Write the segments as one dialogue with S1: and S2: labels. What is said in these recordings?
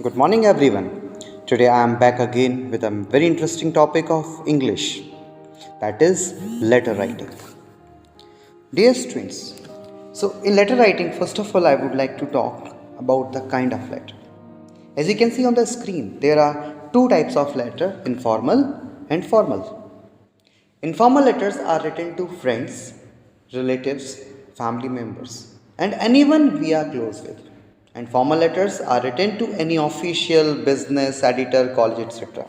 S1: Good morning, everyone. Today I am back again with a very interesting topic of English, that is letter writing. Dear students, so in letter writing, first of all, I would like to talk about the kind of letter. As you can see on the screen, there are two types of letter, informal and formal. Informal letters are written to friends, relatives, family members, and anyone we are close with. And formal letters are written to any official, business, editor, college, etc.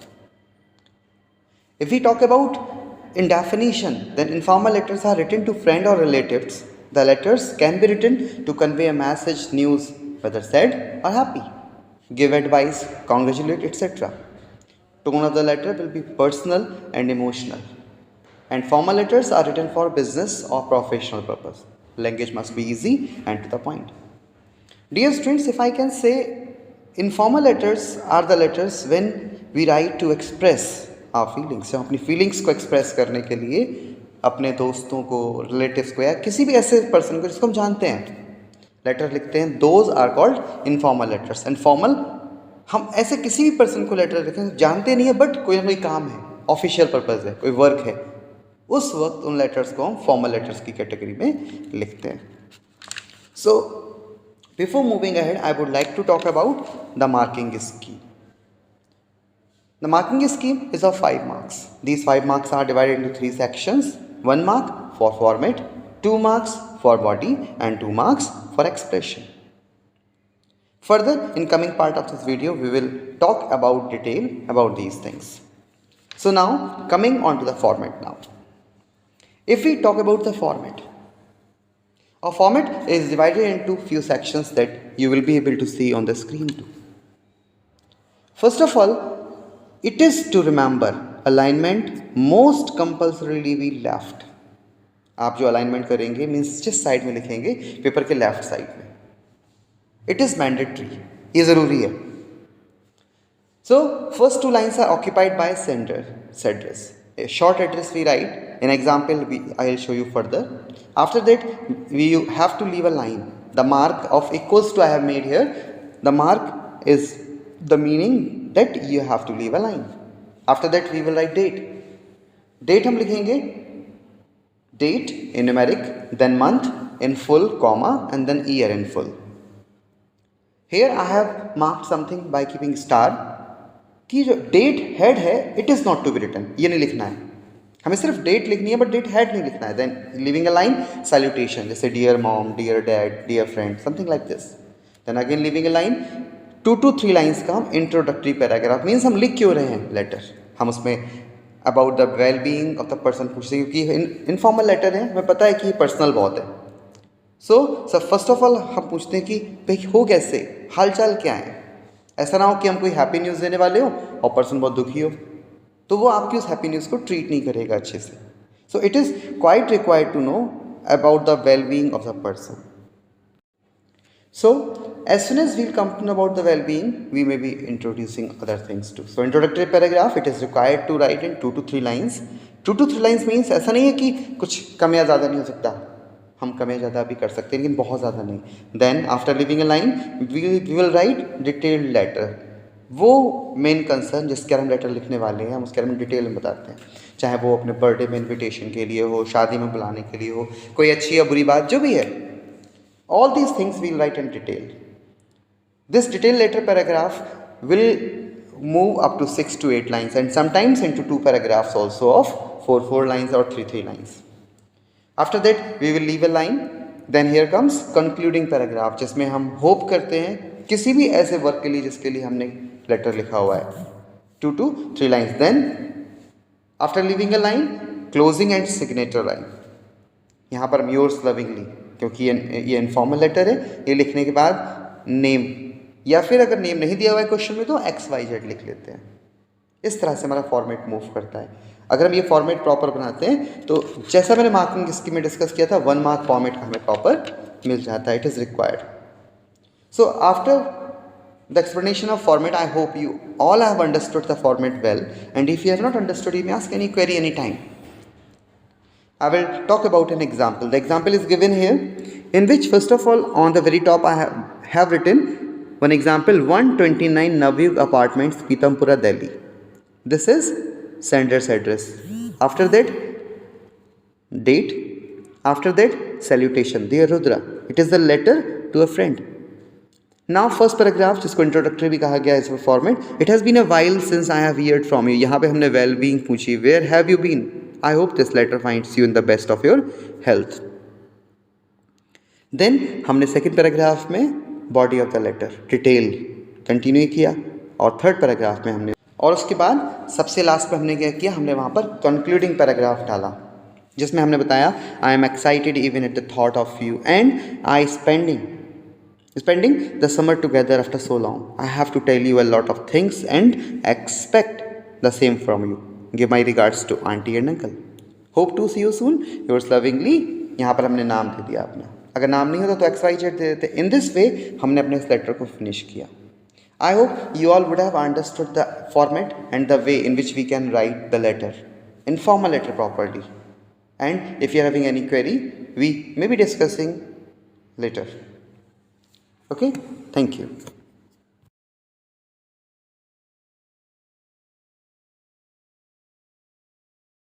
S1: If we talk about in definition, then informal letters are written to friend or relatives. The letters can be written to convey a message, news, whether sad or happy, give advice, congratulate, etc. Tone of the letter will be personal and emotional. And formal letters are written for business or professional purpose. Language must be easy and to the point. Dear students, if I can say, informal letters are the letters when we write to express our feelings. हम अपनी feelings को express करने के लिए अपने दोस्तों को, relatives को या किसी भी ऐसे person को जिसको हम जानते हैं लेटर लिखते हैं. Those are called informal letters. And formal, हम ऐसे किसी भी person को लेटर लिखें जानते नहीं है बट कोई ना कोई काम है, ऑफिशियल पर्पज़ है, कोई वर्क है, उस वक्त उन लेटर्स को हम फॉर्मल लेटर्स की कैटेगरी में लिखते हैं. So before moving ahead I would like to talk about the marking scheme. The marking scheme is of 5 marks. These 5 marks are divided into 3 sections. 1 mark for format, 2 marks for body and 2 marks for expression. Further, in coming part of this video, we will talk about detail about these things. So now, coming on to the format now. If we talk about the format, a format is divided into few sections that you will be able to see on the screen too. First of all, it is to remember alignment most compulsorily be left. आप जो alignment करेंगे means जिस side में लिखेंगे paper के left side में. It is mandatory, ये जरूरी है. So first 2 lines are occupied by sender's address. A short address we write. In example, I will show you further. After that, we have to leave a line. The mark of equals to I have made here. The mark is the meaning that you have to leave a line. After that, we will write date. Date हम लिखेंगे date in numeric, then month in full, comma, and then year in full. Here I have marked something by keeping star. कि जो date head है it is not to be written, ये नहीं लिखना है, हमें सिर्फ डेट लिखनी है बट डेट हेड नहीं लिखना है. Then leaving a line salutation, जैसे dear mom, dear dad, dear friend, something like this. Then again leaving a line 2 to 3 lines का हम इंट्रोडक्टरी पैराग्राफ, मीन्स हम लिख क्यों रहे हैं लेटर, हम उसमें about the well being of the person पूछते हैं क्योंकि इनफॉर्मल लेटर है, हमें पता है कि पर्सनल बहुत है. सो फर्स्ट ऑफ ऑल हम पूछते हैं कि भाई हो कैसे, हाल चाल क्या है. ऐसा ना हो कि हम कोई हैप्पी न्यूज़ देने वाले हो और पर्सन बहुत दुखी हो, तो वो आपकी उस हैप्पी न्यूज़ को ट्रीट नहीं करेगा अच्छे से. So it is quite required to know about the well being of the person. So as soon as we'll come to know about the well-being, we may be introducing other things too. So introductory paragraph, it is required to write in 2 to 3 lines. 2 to 3 lines means ऐसा नहीं है कि कुछ कम या ज़्यादा नहीं हो सकता, हम कम या ज़्यादा भी कर सकते हैं लेकिन बहुत ज़्यादा नहीं. Then after leaving a line we will write detailed letter. वो मेन कंसर्न जिसके बारे में लेटर लिखने वाले हैं हम उसके बारे में डिटेल में बताते हैं, चाहे वो अपने बर्थडे में इन्विटेशन के लिए हो, शादी में बुलाने के लिए हो, कोई अच्छी या बुरी बात जो भी है. All these things will write in detail. This detailed letter paragraph will move up to 6 to 8 lines and sometimes into 2 paragraphs also of 4 lines or 3 lines. After that we will leave a line. Then here comes concluding paragraph, जिसमें हम hope करते हैं किसी भी ऐसे work के लिए जिसके लिए हमने लेटर लिखा हुआ है, 2 to 3 lines. Then after leaving a line, closing and signature line. यहाँ पर yours lovingly, क्योंकि ये इनफॉर्मल लेटर है, ये लिखने के बाद नेम, या फिर अगर नेम नहीं दिया हुआ है क्वेश्चन में तो XYZ लिख लेते हैं. इस तरह से हमारा फॉर्मेट मूव करता है. अगर हम ये फॉर्मेट प्रॉपर बनाते हैं तो जैसा मैंने मार्किंग स्कीम में डिस्कस किया था, 1 mark फॉर्मेट हमें प्रॉपर मिल जाता है. It is required. So after the explanation of format, I hope you all have understood the format well, and if you have not understood you may ask any query any time. I will talk about an example. The example is given here, in which first of all on the very top I have written One example, 129 Navayug Apartments, Pitampura, Delhi. This is sender's address. After that, date. After that, salutation. Dear Rudra, it is the letter to a friend. Now first paragraph जिसको introductory भी कहा गया है इस format. It has been a while since I have heard from you. यहाँ पे हमने well being पूछी. Where have you been? I hope this letter finds you in the best of your health. Then हमने second paragraph में body of the letter detail continue किया, और third paragraph में हमने, और उसके बाद सबसे लास्ट में हमने क्या किया, हमने वहाँ पर कंक्लूडिंग पैराग्राफ डाला जिसमें हमने बताया I am excited even at the thought of you and I spending the summer together after so long. I have to tell you a lot of things and expect the same from you. Give my regards to auntie and uncle. Hope to see you soon. Yours lovingly. यहाँ पर हमने नाम दे दिया अपना. अगर नाम नहीं होता तो XYZ दे देते. In this way हमने अपने इस लेटर को फिनिश किया. I hope you all would have understood the format and the way in which we can write the letter, informal letter properly. And if you are having any query, we may be discussing later. Okay, thank you.